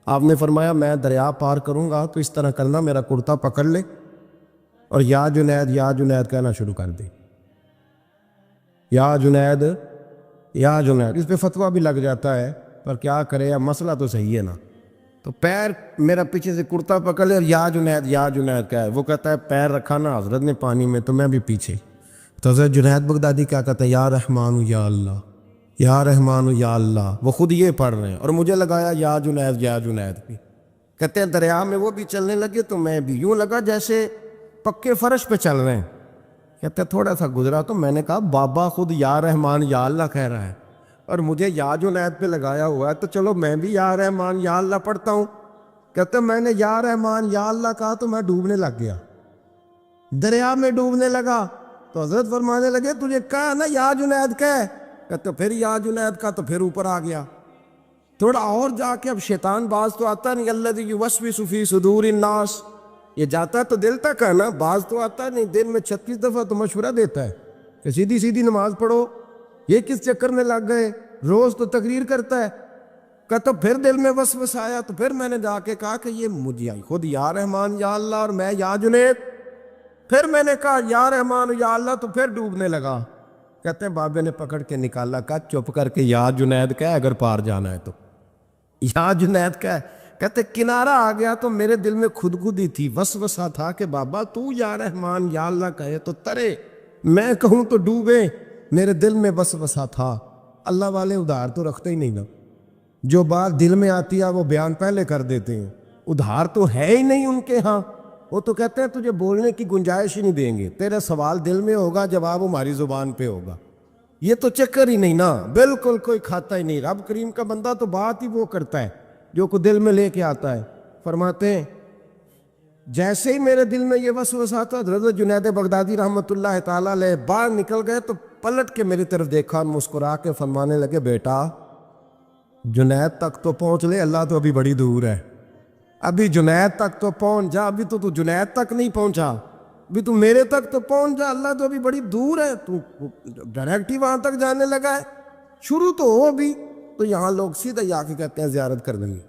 آپ نے فرمایا میں دریا پار کروں گا تو اس طرح کرنا, میرا کرتا پکڑ لے اور یا جنید کہنا شروع کر دے. یا جنید. اس پہ فتویٰ بھی لگ جاتا ہے, پر کیا کرے, اب مسئلہ تو صحیح ہے نا. تو پیر میرا پیچھے سے کرتا پکڑ لے اور یا جنید کہا ہے. وہ کہتا ہے پیر رکھا نا حضرت نے پانی میں تو میں بھی پیچھے. تو حضرت جنید بغدادی کیا کہتا ہے یا رحمان یا اللہ, یا رحمان یا اللہ. وہ خود یہ پڑھ رہے ہیں اور مجھے لگایا یا جنید بھی. کہتے ہیں دریا میں وہ بھی چلنے لگے تو میں بھی, یوں لگا جیسے پکے فرش پہ چل رہے ہیں. کہتے ہیں تھوڑا سا گزرا تو میں نے کہا بابا خود یا رحمان یا اللہ کہہ رہا ہے اور مجھے یا جنید پہ لگایا ہوا ہے, تو چلو میں بھی یا رحمان یا اللہ پڑھتا ہوں. کہتے ہیں میں نے یا رحمان یا اللہ کہا تو میں ڈوبنے لگ گیا, دریا میں ڈوبنے لگا. تو حضرت فرمانے لگے تجھے کہا نا یا جنید کہہ. کہتے پھر یا جنید کا تو پھر اوپر آ گیا. تھوڑا اور جا کے اب شیطان باز تو آتا نہیں, الذی یوسوس فی صدور الناس, یہ جاتا تو دل تک ہے نا, باز تو آتا نہیں. دن میں 36 دفعہ تو مشورہ دیتا ہے کہ سیدھی نماز پڑھو, یہ کس چکر میں لگ گئے, روز تو تقریر کرتا ہے. کہتا پھر دل میں وسوس آیا تو پھر میں نے جا کے کہا کہ یہ مجھے خود یا رحمان یا اللہ اور میں یا جنید. پھر میں نے کہا یا رحمان یا اللہ تو پھر ڈوبنے لگا. کہتے ہیں بابے نے پکڑ کے نکالا, کہا چپ کر کے یا جنید کہہ اگر پار جانا ہے تو یا جنید کہہ. کہتے کنارہ آ گیا تو میرے دل میں خودی تھی, وسوسہ تھا کہ بابا تو یا رحمان یا اللہ کہے تو ترے, میں کہوں تو ڈوبے. میرے دل میں وسوسہ تھا. اللہ والے ادھار تو رکھتے ہی نہیں نا, جو بات دل میں آتی ہے وہ بیان پہلے کر دیتے ہیں. ادھار تو ہے ہی نہیں ان کے ہاں. وہ تو کہتے ہیں تجھے بولنے کی گنجائش ہی نہیں دیں گے, تیرا سوال دل میں ہوگا جواب ہماری زبان پہ ہوگا. یہ تو چکر ہی نہیں نا, بالکل کوئی کھاتا ہی نہیں. رب کریم کا بندہ تو بات ہی وہ کرتا ہے جو کو دل میں لے کے آتا ہے. فرماتے ہیں جیسے ہی میرے دل میں یہ وسوسہ تھا, حضرت جنید بغدادی رحمۃ اللہ تعالیٰ علیہ باہر نکل گئے تو پلٹ کے میری طرف دیکھا اور مسکرا کے فرمانے لگے بیٹا جنید تک تو پہنچ لے, اللہ تو ابھی بڑی دور ہے. ابھی جنید تک تو پہنچ جا, ابھی تو جنید تک نہیں پہنچا, ابھی تو میرے تک تو پہنچ جا, اللہ تو ابھی بڑی دور ہے. تو ڈائریکٹ ہی وہاں تک جانے لگا ہے, شروع تو ہو ابھی. تو یہاں لوگ سیدھا جا کے کہتے ہیں زیارت کر دیں گے.